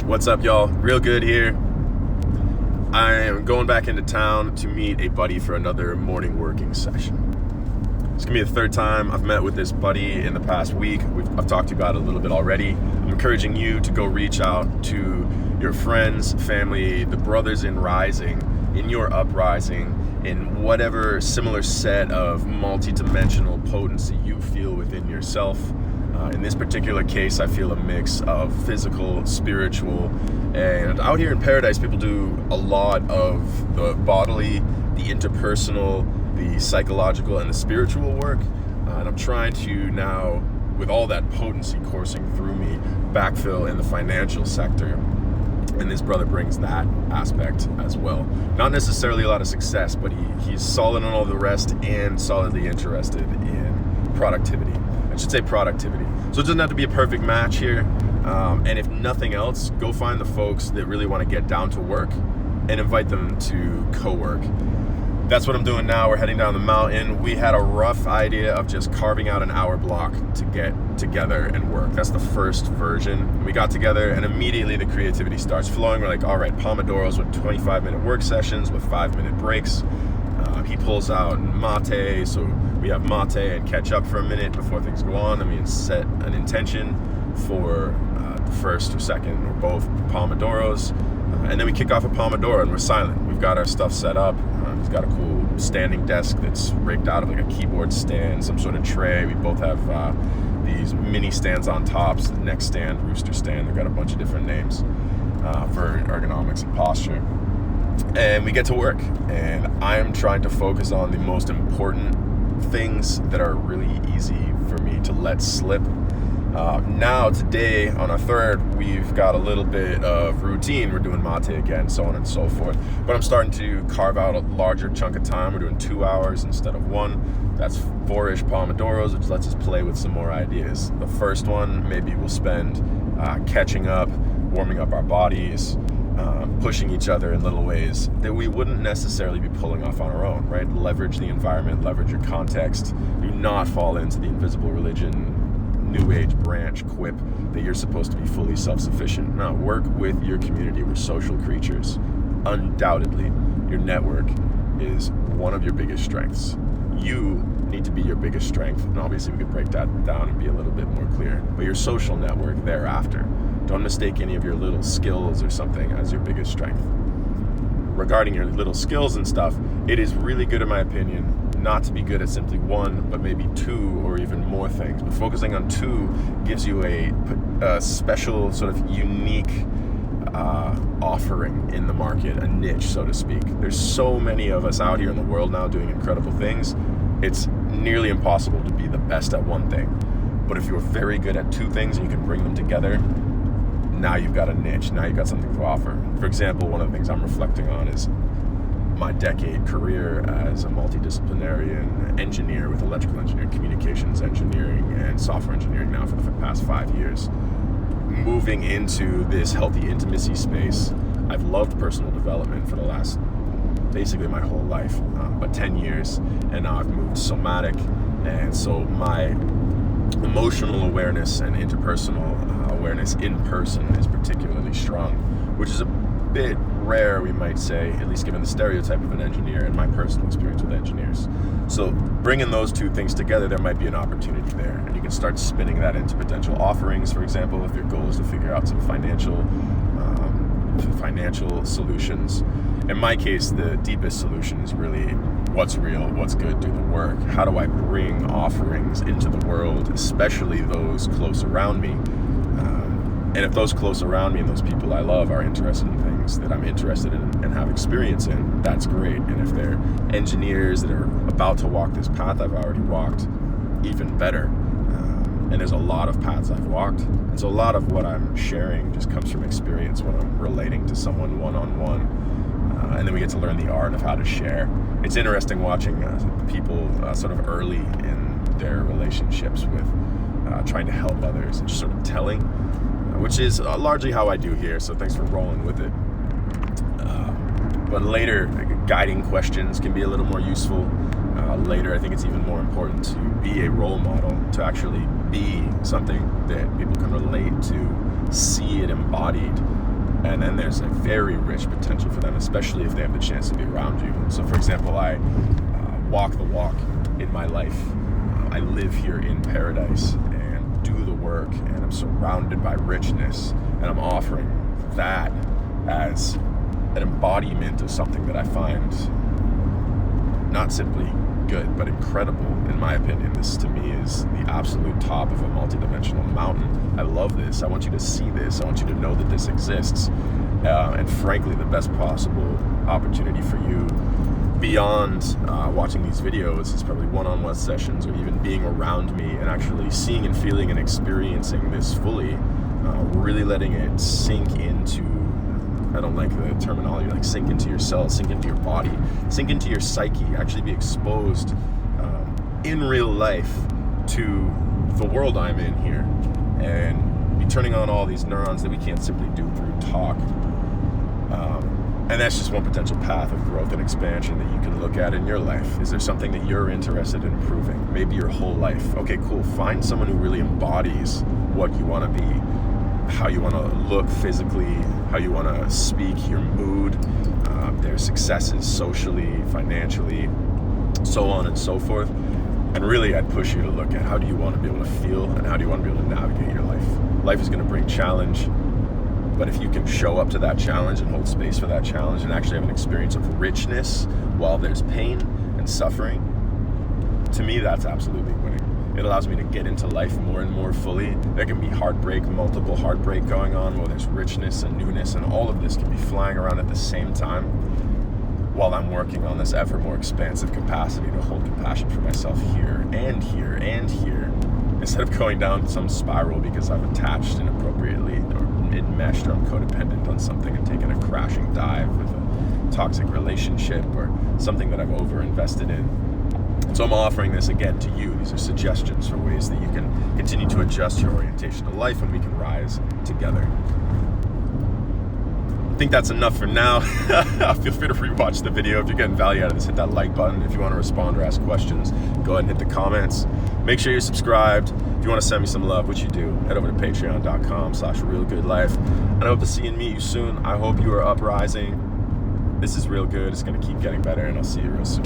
What's up, y'all? Real good here. I am going back into town to meet a buddy for another morning working session. It's gonna be the third time I've met with this buddy in the past week. I've talked to you about it a little bit already. I'm encouraging you to go reach out to your friends, family, the brothers in rising, in your uprising, in whatever similar set of multi-dimensional potency you feel within yourself. In this particular case, I feel a mix of physical, spiritual, and out here in paradise, people do a lot of the bodily, the interpersonal, the psychological, and the spiritual work. And I'm trying to now, with all that potency coursing through me, backfill in the financial sector. And this brother brings that aspect as well. Not necessarily a lot of success, but he's solid on all the rest and solidly interested in productivity. I should say productivity. So it doesn't have to be a perfect match here. And if nothing else, go find the folks that really want to get down to work and invite them to co-work. That's what I'm doing now. We're heading down the mountain. We had a rough idea of just carving out an hour block to get together and work. That's the first version. We got together and immediately the creativity starts flowing. We're like, all right, Pomodoros with 25-minute work sessions with 5-minute breaks. He pulls out mate, so we have mate and catch up for a minute before things go on. And we set an intention for the first or second or both Pomodoros. And then we kick off a Pomodoro and we're silent. We've got our stuff set up. He's got a cool standing desk that's rigged out of like a keyboard stand, some sort of tray. We both have these mini stands on tops, the neck stand, rooster stand. They've got a bunch of different names for ergonomics and posture. And we get to work. And I'm trying to focus on the most important things that are really easy for me to let slip. Now, today, on our third, we've got a little bit of routine. We're doing mate again, so on and so forth. But I'm starting to carve out a larger chunk of time. We're doing 2 hours instead of 1. That's 4-ish Pomodoros, which lets us play with some more ideas. The first one, maybe we'll spend catching up, warming up our bodies, pushing each other in little ways that we wouldn't necessarily be pulling off on our own, right? Leverage the environment, leverage your context. Do not fall into the invisible religion New Age branch quip that you're supposed to be fully self-sufficient. No, work with your community. We're social creatures. Undoubtedly, your network is one of your biggest strengths. You need to be your biggest strength, and obviously we could break that down and be a little bit more clear. But your social network thereafter. Don't mistake any of your little skills or something as your biggest strength. Regarding your little skills and stuff, it is really good in my opinion not to be good at simply one, but maybe 2 or even more things. But focusing on 2 gives you a special sort of unique offering in the market, a niche, so to speak. There's so many of us out here in the world now doing incredible things. It's nearly impossible to be the best at one thing. But if you're very good at 2 things and you can bring them together, now you've got a niche. Now you've got something to offer. For example, one of the things I'm reflecting on is my decade career as a multidisciplinary engineer with electrical engineering, communications engineering, and software engineering now for the past 5 years. Moving into this healthy intimacy space, I've loved personal development for the last, basically my whole life, but 10 years, and now I've moved somatic, and so my emotional awareness and interpersonal awareness in person is particularly strong, which is a bit rare, we might say, at least given the stereotype of an engineer and my personal experience with engineers. So bringing those 2 things together, there might be an opportunity there, and you can start spinning that into potential offerings. For example, if your goal is to figure out some financial solutions. In my case, the deepest solution is really what's real, what's good, do the work. How do I bring offerings into the world, especially those close around me? And if those close around me and those people I love are interested in things that I'm interested in and have experience in, that's great. And if they're engineers that are about to walk this path I've already walked, even better. And there's a lot of paths I've walked. And so a lot of what I'm sharing just comes from experience when I'm relating to someone one-on-one. And then we get to learn the art of how to share. It's interesting watching people sort of early in their relationships with trying to help others and just sort of telling, which is largely how I do here, so thanks for rolling with it. But later, guiding questions can be a little more useful. Later, I think it's even more important to be a role model, to actually be something that people can relate to, see it embodied, And then there's a very rich potential for them, especially if they have the chance to be around you. So for example, I walk the walk in my life. I live here in paradise and do the work, and I'm surrounded by richness, and I'm offering that as an embodiment of something that I find not simply good, but incredible. In my opinion, this to me is the absolute top of a multidimensional mountain. I love this. I want you to see this. I want you to know that this exists. And frankly, the best possible opportunity for you beyond watching these videos is probably one-on-one sessions, or even being around me and actually seeing and feeling and experiencing this fully, really letting it sink into, I don't like the terminology, like sink into your cells, sink into your body, sink into your psyche, actually be exposed in real life to the world I'm in here, and be turning on all these neurons that we can't simply do through talk. And that's just one potential path of growth and expansion that you can look at in your life. Is there something that you're interested in improving? Maybe your whole life. Okay, cool. Find someone who really embodies what you want to be, how you want to look physically, how you want to speak, your mood, their successes socially, financially, so on and so forth. And really, I'd push you to look at how do you want to be able to feel, and how do you want to be able to navigate your life. Life is going to bring challenge. But if you can show up to that challenge and hold space for that challenge and actually have an experience of richness while there's pain and suffering, to me, that's absolutely winning. It allows me to get into life more and more fully. There can be heartbreak, multiple heartbreak going on, while there's richness and newness, and all of this can be flying around at the same time while I'm working on this ever more expansive capacity to hold compassion for myself here and here and here, instead of going down some spiral because I've attached inappropriately or enmeshed, or I'm codependent on something and taken a crashing dive with a toxic relationship or something that I've over-invested in. So I'm offering this again to you. These are suggestions for ways that you can continue to adjust your orientation to life, and we can rise together. I think that's enough for now. Feel free to rewatch the video. If you're getting value out of this, hit that like button. If you want to respond or ask questions, go ahead and hit the comments. Make sure you're subscribed. If you want to send me some love, which you do, head over to patreon.com/realgoodlife. And I hope to see and meet you soon. I hope you are uprising. This is real good. It's going to keep getting better, and I'll see you real soon.